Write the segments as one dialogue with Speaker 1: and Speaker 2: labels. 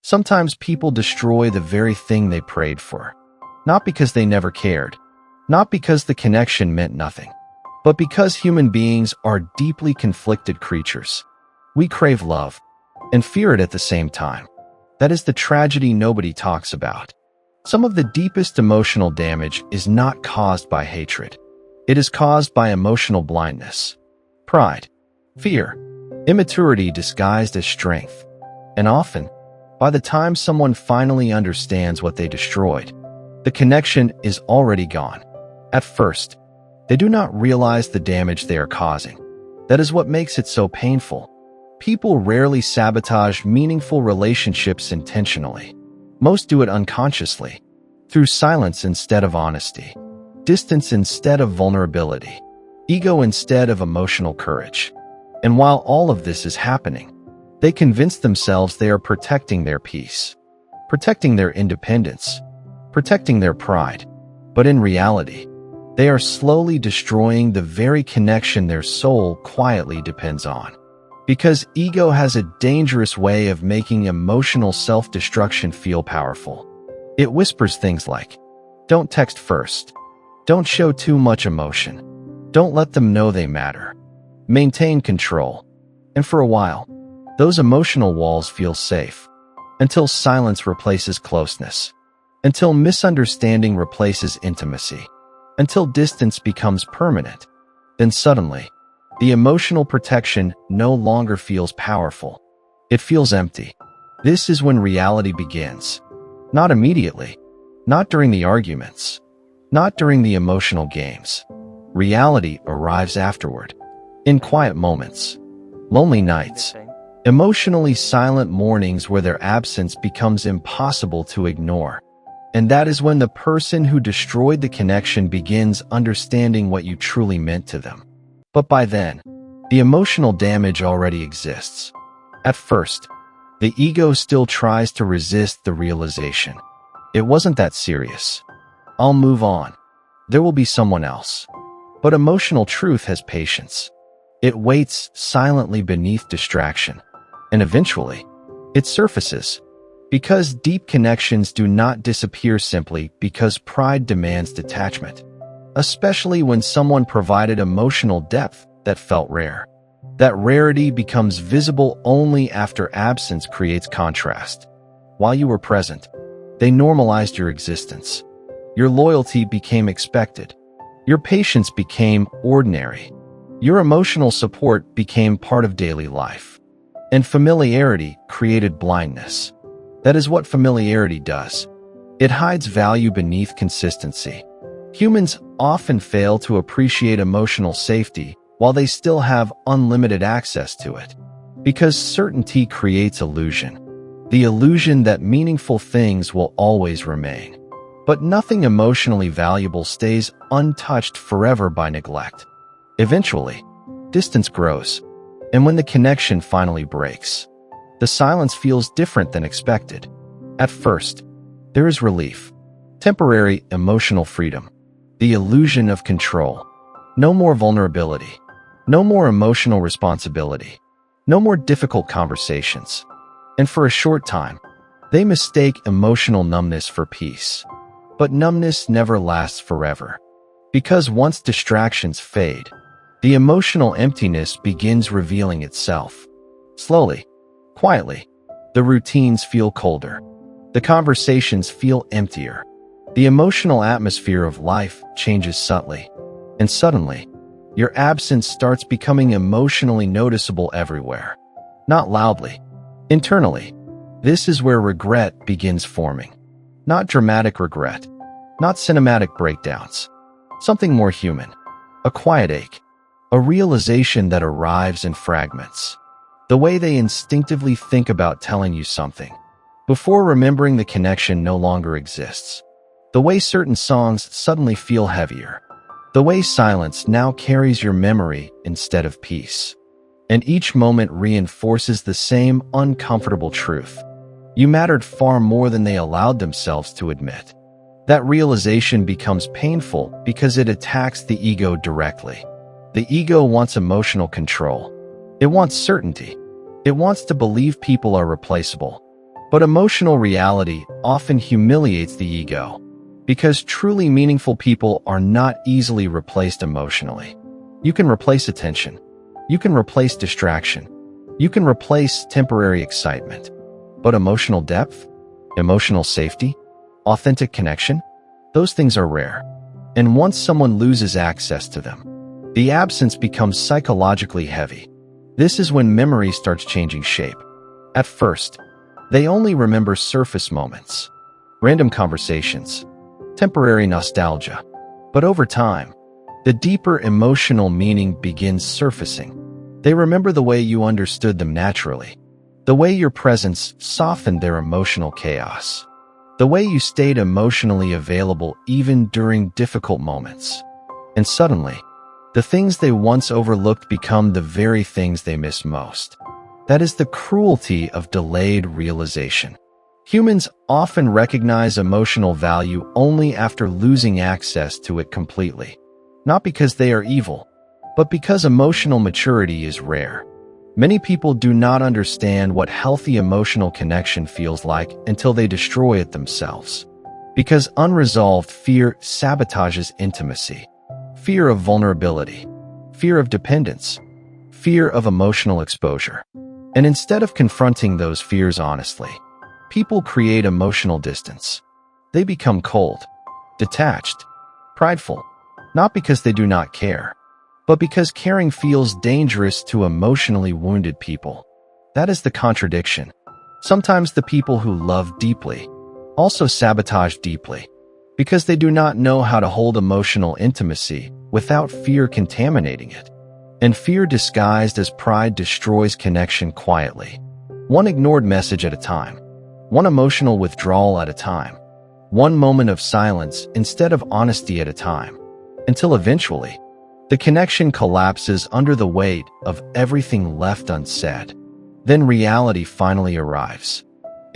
Speaker 1: Sometimes people destroy the very thing they prayed for. Not because they never cared, not because the connection meant nothing, but because human beings are deeply conflicted creatures. We crave love and fear it at the same time. That is the tragedy nobody talks about. Some of the deepest emotional damage is not caused by hatred. It is caused by emotional blindness, pride, fear, immaturity disguised as strength. And often, by the time someone finally understands what they destroyed, the connection is already gone. At first, they do not realize the damage they are causing. That is what makes it so painful. People rarely sabotage meaningful relationships intentionally. Most do it unconsciously, through silence instead of honesty, distance instead of vulnerability, ego instead of emotional courage. And while all of this is happening, they convince themselves they are protecting their peace, protecting their independence, protecting their pride. But in reality, they are slowly destroying the very connection their soul quietly depends on. Because ego has a dangerous way of making emotional self-destruction feel powerful. It whispers things like, "Don't text first. Don't show too much emotion. Don't let them know they matter. Maintain control." And for a while, those emotional walls feel safe, until silence replaces closeness, until misunderstanding replaces intimacy, until distance becomes permanent. Then suddenly, the emotional protection no longer feels powerful. It feels empty. This is when reality begins. Not immediately, not during the arguments, not during the emotional games. Reality arrives afterward. In quiet moments, lonely nights, emotionally silent mornings where their absence becomes impossible to ignore. And that is when the person who destroyed the connection begins understanding what you truly meant to them. But by then, the emotional damage already exists. At first, the ego still tries to resist the realization. It wasn't that serious. I'll move on. There will be someone else. But emotional truth has patience. It waits silently beneath distraction. And eventually, it surfaces. Because deep connections do not disappear simply because pride demands detachment. Especially when someone provided emotional depth that felt rare. That rarity becomes visible only after absence creates contrast. While you were present, they normalized your existence. Your loyalty became expected. Your patience became ordinary. Your emotional support became part of daily life. And familiarity created blindness. That is what familiarity does. It hides value beneath consistency. Humans often fail to appreciate emotional safety while they still have unlimited access to it. Because certainty creates illusion. The illusion that meaningful things will always remain. But nothing emotionally valuable stays untouched forever by neglect. Eventually, distance grows. And when the connection finally breaks, the silence feels different than expected. At first, there is relief, temporary emotional freedom, the illusion of control. No more vulnerability, no more emotional responsibility, no more difficult conversations. And for a short time, they mistake emotional numbness for peace. But numbness never lasts forever. Because once distractions fade, the emotional emptiness begins revealing itself. Slowly, quietly, the routines feel colder. The conversations feel emptier. The emotional atmosphere of life changes subtly. And suddenly, your absence starts becoming emotionally noticeable everywhere. Not loudly, internally. This is where regret begins forming. Not dramatic regret, not cinematic breakdowns. Something more human. A quiet ache. A realization that arrives in fragments. The way they instinctively think about telling you something, before remembering the connection no longer exists. The way certain songs suddenly feel heavier. The way silence now carries your memory instead of peace. And each moment reinforces the same uncomfortable truth. You mattered far more than they allowed themselves to admit. That realization becomes painful because it attacks the ego directly. The ego wants emotional control. It wants certainty. It wants to believe people are replaceable. But emotional reality often humiliates the ego, because truly meaningful people are not easily replaced emotionally. You can replace attention. You can replace distraction. You can replace temporary excitement. But emotional depth, emotional safety, authentic connection, those things are rare. And once someone loses access to them, the absence becomes psychologically heavy. This is when memory starts changing shape. At first, they only remember surface moments, random conversations, temporary nostalgia. But over time, the deeper emotional meaning begins surfacing. They remember the way you understood them naturally, the way your presence softened their emotional chaos, the way you stayed emotionally available even during difficult moments. And suddenly, the things they once overlooked become the very things they miss most. That is the cruelty of delayed realization. Humans often recognize emotional value only after losing access to it completely. Not because they are evil, but because emotional maturity is rare. Many people do not understand what healthy emotional connection feels like until they destroy it themselves. Because unresolved fear sabotages intimacy. Fear of vulnerability. Fear of dependence. Fear of emotional exposure. And instead of confronting those fears honestly, people create emotional distance. They become cold, detached, prideful, not because they do not care, but because caring feels dangerous to emotionally wounded people. That is the contradiction. Sometimes the people who love deeply also sabotage deeply, because they do not know how to hold emotional intimacy without fear contaminating it. And fear disguised as pride destroys connection quietly. One ignored message at a time. One emotional withdrawal at a time. One moment of silence instead of honesty at a time. Until eventually, the connection collapses under the weight of everything left unsaid. Then reality finally arrives.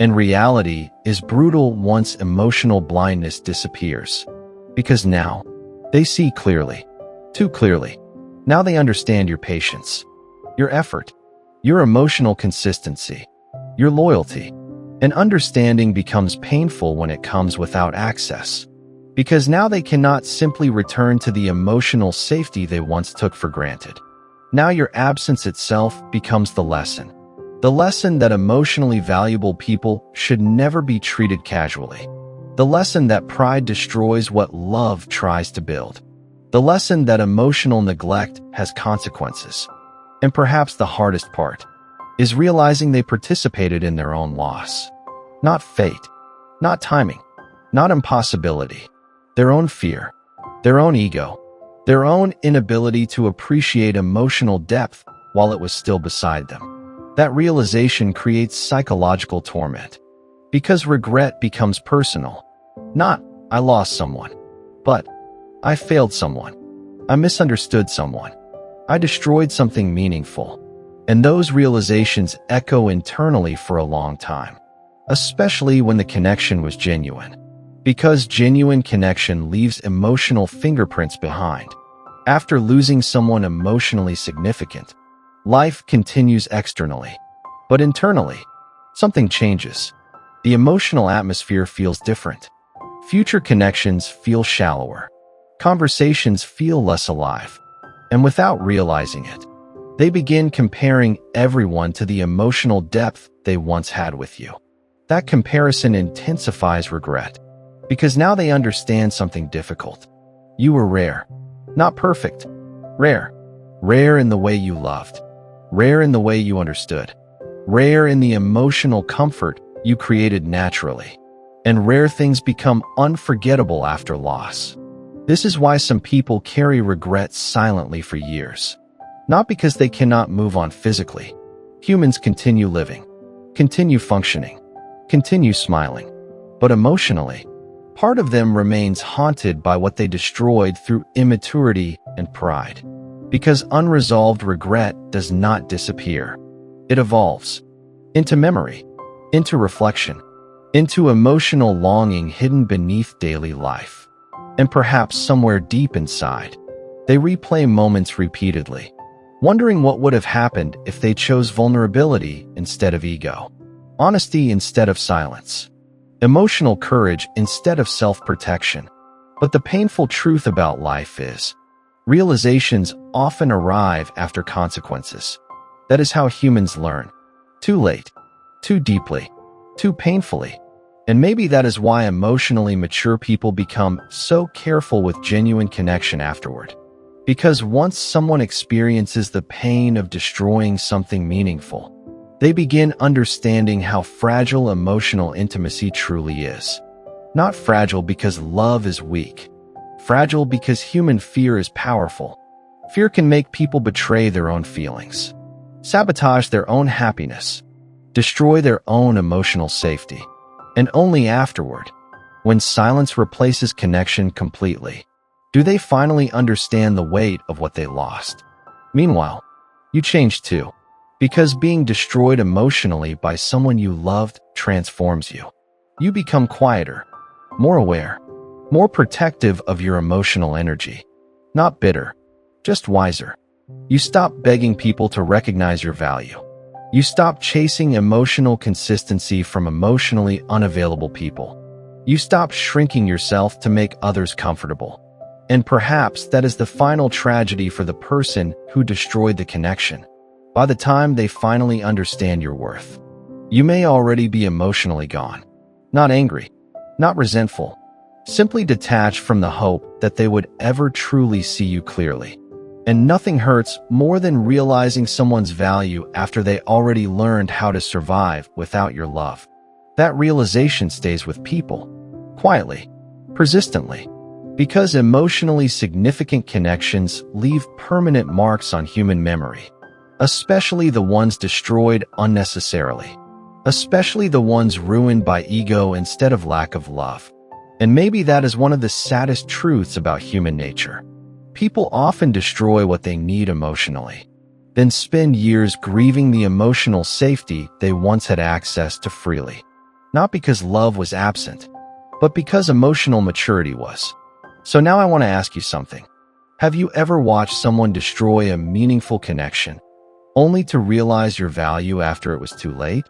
Speaker 1: And reality is brutal once emotional blindness disappears. Because now, they see clearly. Too clearly. Now they understand your patience, your effort, your emotional consistency, your loyalty. And understanding becomes painful when it comes without access. Because now they cannot simply return to the emotional safety they once took for granted. Now your absence itself becomes the lesson. The lesson that emotionally valuable people should never be treated casually. The lesson that pride destroys what love tries to build. The lesson that emotional neglect has consequences. And perhaps the hardest part is realizing they participated in their own loss. Not fate, not timing, not impossibility. Their own fear, their own ego, their own inability to appreciate emotional depth while it was still beside them. That realization creates psychological torment. Because regret becomes personal. Not, I lost someone, but I failed someone. I misunderstood someone. I destroyed something meaningful. And those realizations echo internally for a long time. Especially when the connection was genuine. Because genuine connection leaves emotional fingerprints behind. After losing someone emotionally significant, life continues externally. But internally, something changes. The emotional atmosphere feels different. Future connections feel shallower. Conversations feel less alive. And without realizing it, they begin comparing everyone to the emotional depth they once had with you. That comparison intensifies regret. Because now they understand something difficult. You were rare. Not perfect. Rare. Rare in the way you loved. Rare in the way you understood. Rare in the emotional comfort you created naturally. And rare things become unforgettable after loss. This is why some people carry regret silently for years. Not because they cannot move on physically. Humans continue living, continue functioning, continue smiling. But emotionally, part of them remains haunted by what they destroyed through immaturity and pride. Because unresolved regret does not disappear. It evolves into memory, into reflection, into emotional longing hidden beneath daily life. And perhaps somewhere deep inside, they replay moments repeatedly, wondering what would have happened if they chose vulnerability instead of ego. honesty instead of silence, emotional courage instead of self-protection. But the painful truth about life is, realizations often arrive after consequences. That is how humans learn. Too late, too deeply, too painfully. And maybe that is why emotionally mature people become so careful with genuine connection afterward. Because once someone experiences the pain of destroying something meaningful, they begin understanding how fragile emotional intimacy truly is. Not fragile because love is weak. Fragile because human fear is powerful. Fear can make people betray their own feelings, sabotage their own happiness, destroy their own emotional safety. And only afterward, when silence replaces connection completely, do they finally understand the weight of what they lost. Meanwhile, you change too, because being destroyed emotionally by someone you loved transforms you. You become quieter, more aware, more protective of your emotional energy. Not bitter, just wiser. You stop begging people to recognize your value. You stop chasing emotional consistency from emotionally unavailable people. You stop shrinking yourself to make others comfortable. And perhaps that is the final tragedy for the person who destroyed the connection. By the time they finally understand your worth, you may already be emotionally gone. Not angry, not resentful, simply detached from the hope that they would ever truly see you clearly. And nothing hurts more than realizing someone's value after they already learned how to survive without your love. That realization stays with people, quietly, persistently, because emotionally significant connections leave permanent marks on human memory, especially the ones destroyed unnecessarily, especially the ones ruined by ego instead of lack of love. And maybe that is one of the saddest truths about human nature. People often destroy what they need emotionally, then spend years grieving the emotional safety they once had access to freely. Not because love was absent, but because emotional maturity was. So now I want to ask you something. Have you ever watched someone destroy a meaningful connection, only to realize your value after it was too late?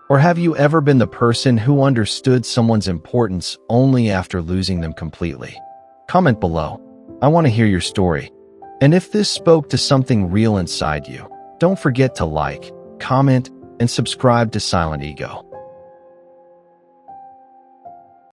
Speaker 1: Or have you ever been the person who understood someone's importance only after losing them completely? Comment below. I want to hear your story. And if this spoke to something real inside you, don't forget to like, comment, and subscribe to Silent Ego.